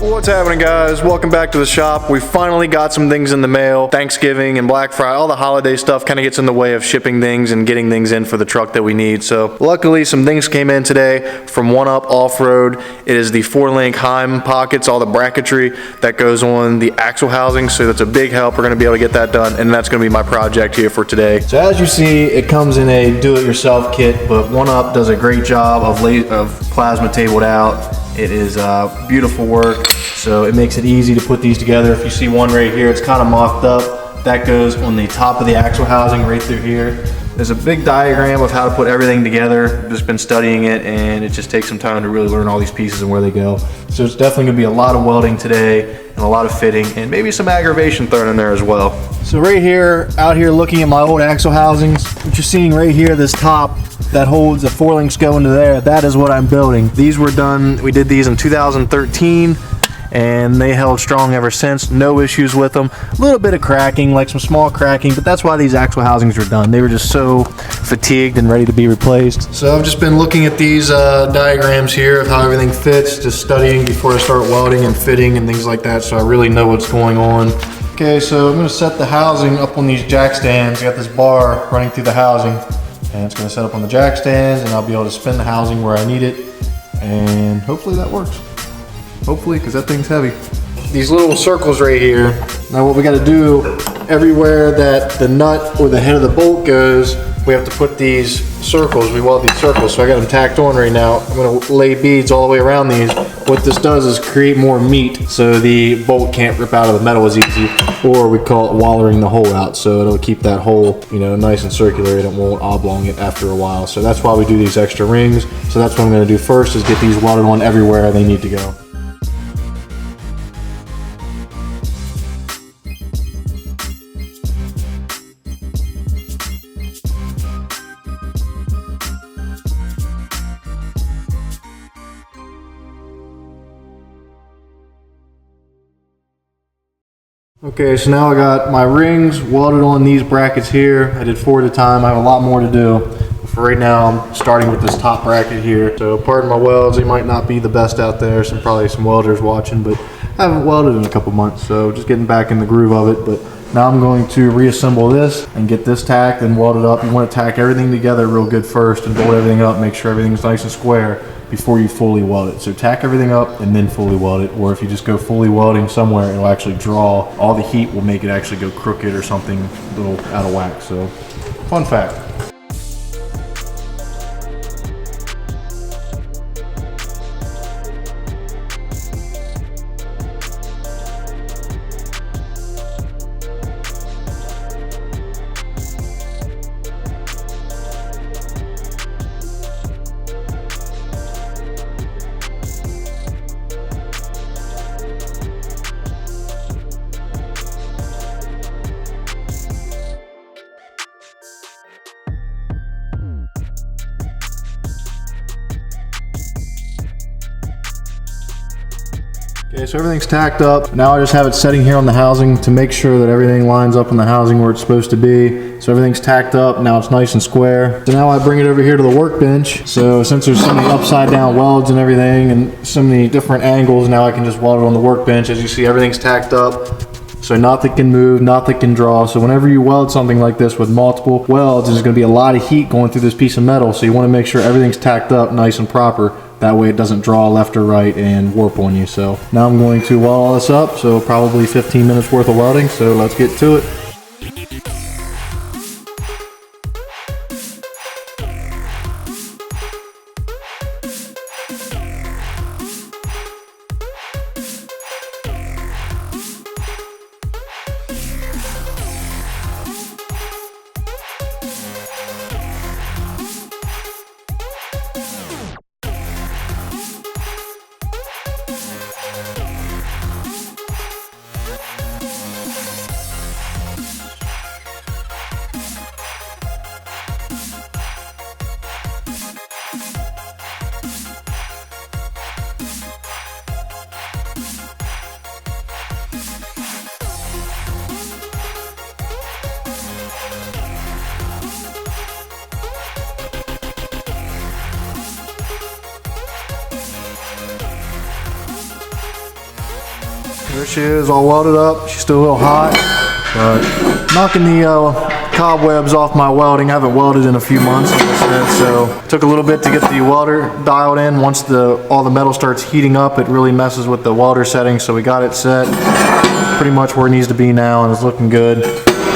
What's happening, guys? Welcome back to the shop. We finally got some things in the mail. Thanksgiving and Black Friday, all the holiday stuff kind of gets in the way of shipping things and getting things in for the truck that we need. So luckily some things came in today from One Up Off-Road. It is the 4-link Heim pockets, all the bracketry that goes on the axle housing. So that's a big help. We're going to be able to get that done, and that's going to be my project here for today. So as you see, it comes in a do-it-yourself kit, but One Up does a great job of plasma tabled out. It is beautiful work, so it makes it easy to put these together. If you see one right here, it's kind of mocked up. That goes on the top of the axle housing right through here. There's a big diagram of how to put everything together. I've just been studying it, and it just takes some time to really learn all these pieces and where they go. So it's definitely gonna be a lot of welding today and a lot of fitting and maybe some aggravation thrown in there as well. So right here, out here looking at my old axle housings, what you're seeing right here, this top that holds the 4-links go into there, that is what I'm building. These were done, we did these in 2013, and they held strong ever since. No issues with them. A little bit of cracking, like some small cracking, but that's why these axle housings were done. They were just so fatigued and ready to be replaced. So I've just been looking at these diagrams here of how everything fits, just studying before I start welding and fitting and things like that, so I really know what's going on. Okay, so I'm going to set the housing up on these jack stands. I got this bar running through the housing, and it's going to set up on the jack stands, and I'll be able to spin the housing where I need it, and hopefully that works. Hopefully, because that thing's heavy. These little circles right here, now what we got to do, everywhere that the nut or the head of the bolt goes, we have to put these circles, we weld these circles, so I got them tacked on right now. I'm going to lay beads all the way around these. What this does is create more meat, so the bolt can't rip out of the metal as easy, or we call it wallering the hole out, so it'll keep that hole, you know, nice and circular, and it won't oblong it after a while. So that's why we do these extra rings. So that's what I'm going to do first, is get these welded on everywhere they need to go. Okay, so now I got my rings welded on these brackets here. I did 4 at a time. I have a lot more to do. But for right now, I'm starting with this top bracket here. So pardon my welds, they might not be the best out there. Probably some welders watching, but I haven't welded in a couple months, so just getting back in the groove of it. But now I'm going to reassemble this and get this tacked and welded up. You want to tack everything together real good first and bolt everything up, make sure everything's nice and square before you fully weld it. So tack everything up and then fully weld it, or if you just go fully welding somewhere, it'll actually draw, all the heat will make it actually go crooked or something a little out of whack. So fun fact. Okay, so everything's tacked up. Now I just have it setting here on the housing to make sure that everything lines up on the housing where it's supposed to be. So everything's tacked up, now it's nice and square. So now I bring it over here to the workbench. So since there's so many upside down welds and everything and so many different angles, now I can just weld it on the workbench. As you see, everything's tacked up. So nothing can move, nothing can draw. So whenever you weld something like this with multiple welds, there's gonna be a lot of heat going through this piece of metal. So you wanna make sure everything's tacked up nice and proper. That way it doesn't draw left or right and warp on you. So now I'm going to weld all this up. So probably 15 minutes worth of welding. So let's get to it. There she is, all welded up. She's still a little hot, but knocking the cobwebs off my welding. I haven't welded in a few months, like I said, so it took a little bit to get the welder dialed in. Once all the metal starts heating up, it really messes with the welder settings, so we got it set pretty much where it needs to be now, and it's looking good.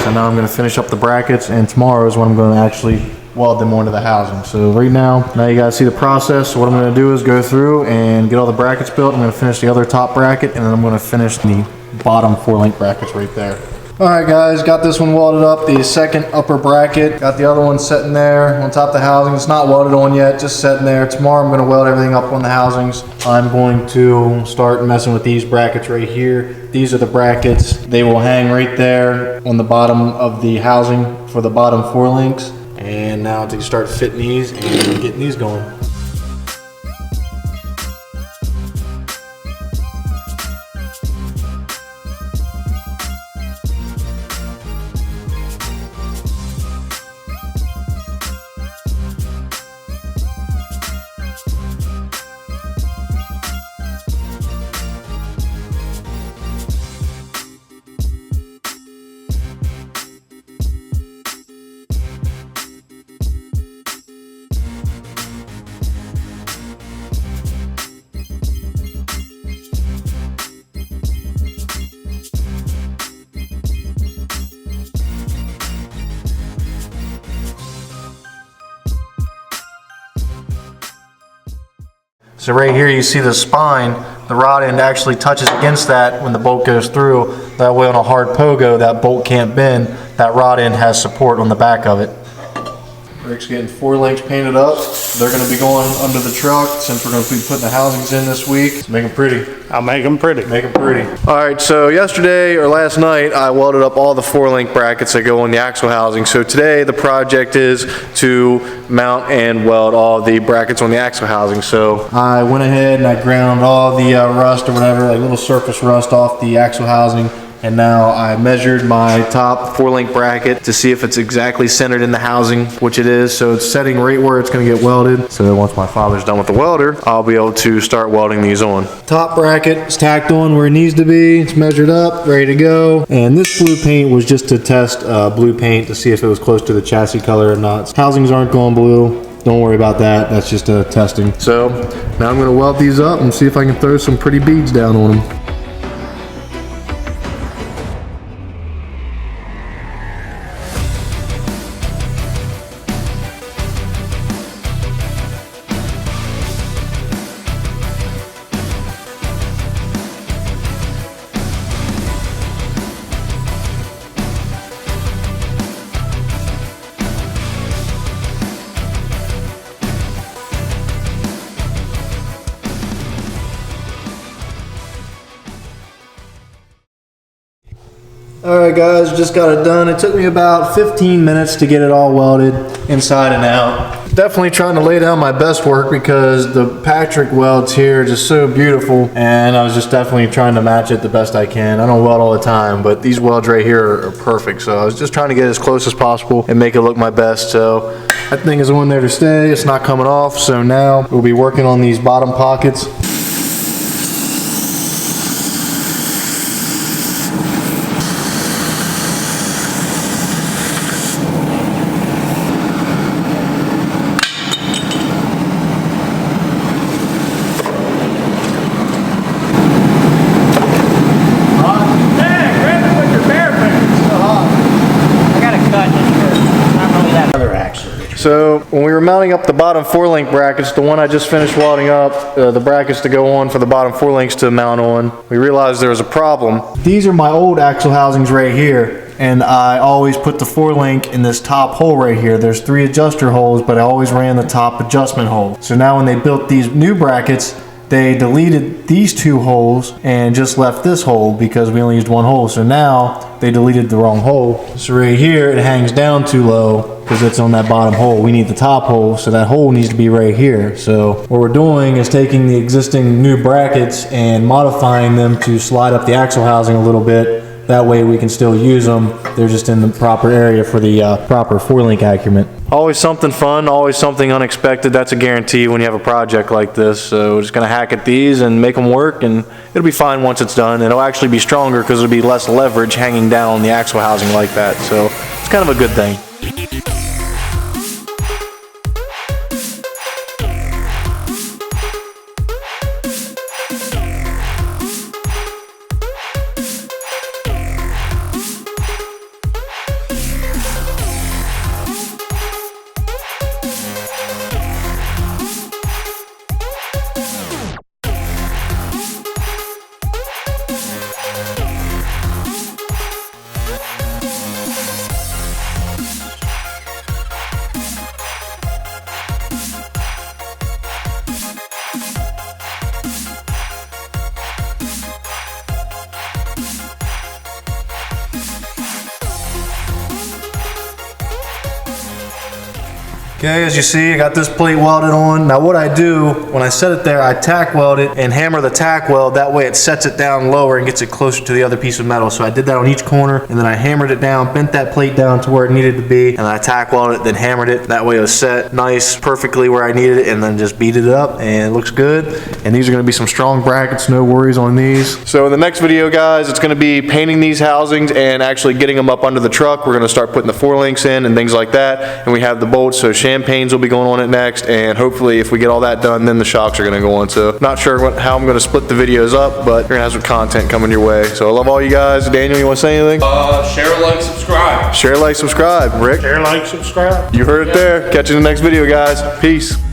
So now I'm going to finish up the brackets, and tomorrow is when I'm going to actually weld them onto the housing. So right now you guys see the process. So what I'm going to do is go through and get all the brackets built. I'm going to finish the other top bracket, and then I'm going to finish the bottom 4-link brackets right there. Alright guys, got this one welded up, the second upper bracket. Got the other one sitting there on top of the housing. It's not welded on yet, just sitting there. Tomorrow I'm going to weld everything up on the housings. I'm going to start messing with these brackets right here. These are the brackets. They will hang right there on the bottom of the housing for the bottom 4 links. And now to start fitting these and getting these going. So right here you see the spine, the rod end actually touches against that when the bolt goes through. That way on a hard pogo that bolt can't bend, that rod end has support on the back of it. Rick's getting 4 links painted up. They're going to be going under the truck since we're going to be putting the housings in this week. So make them pretty. I'll make them pretty. Make them pretty. Alright, so yesterday or last night I welded up all the 4-link brackets that go on the axle housing. So today the project is to mount and weld all the brackets on the axle housing. So I went ahead and I ground all the rust or whatever, like little surface rust off the axle housing. And now I measured my top 4-link bracket to see if it's exactly centered in the housing, which it is. So it's setting right where it's going to get welded. So then once my father's done with the welder, I'll be able to start welding these on. Top bracket is tacked on where it needs to be. It's measured up, ready to go. And this blue paint was just to test blue paint to see if it was close to the chassis color or not. Housings aren't going blue. Don't worry about that. That's just testing. So now I'm going to weld these up and see if I can throw some pretty beads down on them. Alright guys, just got it done. It took me about 15 minutes to get it all welded inside and out. Definitely trying to lay down my best work because the Patrick welds here are just so beautiful, and I was just definitely trying to match it the best I can. I don't weld all the time, but these welds right here are perfect, so I was just trying to get as close as possible and make it look my best. So that thing is on there to stay. It's not coming off, so now we'll be working on these bottom pockets. So when we were mounting up the bottom 4-link brackets, the one I just finished welding up, the brackets to go on for the bottom 4 links to mount on, we realized there was a problem. These are my old axle housings right here, and I always put the 4-link in this top hole right here. There's 3 adjuster holes, but I always ran the top adjustment hole. So now when they built these new brackets, they deleted these 2 holes and just left this hole because we only used 1 hole. So now they deleted the wrong hole. So right here it hangs down too low because it's on that bottom hole. We need the top hole, so that hole needs to be right here. So what we're doing is taking the existing new brackets and modifying them to slide up the axle housing a little bit. That way we can still use them. They're just in the proper area for the proper 4-link accurement. Always something fun, always something unexpected. That's a guarantee when you have a project like this. So we're just gonna hack at these and make them work, and it'll be fine once it's done. It'll actually be stronger because it'll be less leverage hanging down on the axle housing like that. So it's kind of a good thing. Okay, as you see, I got this plate welded on. Now what I do, when I set it there, I tack weld it and hammer the tack weld. That way it sets it down lower and gets it closer to the other piece of metal. So I did that on each corner, and then I hammered it down, bent that plate down to where it needed to be, and I tack welded it, then hammered it. That way it was set nice, perfectly where I needed it, and then just beat it up, and it looks good. And these are gonna be some strong brackets, no worries on these. So in the next video, guys, it's gonna be painting these housings and actually getting them up under the truck. We're gonna start putting the fourlinks in and things like that. And we have the bolts, so champagnes will be going on it next, and hopefully if we get all that done, then the shocks are going to go on. So not sure how I'm going to split the videos up, but you're going to have some content coming your way. So I love all you guys. Daniel, you want to say anything? Share, like, subscribe. Share, like, subscribe. Rick? Share, like, subscribe. You heard it there. Catch you in the next video, guys. Peace.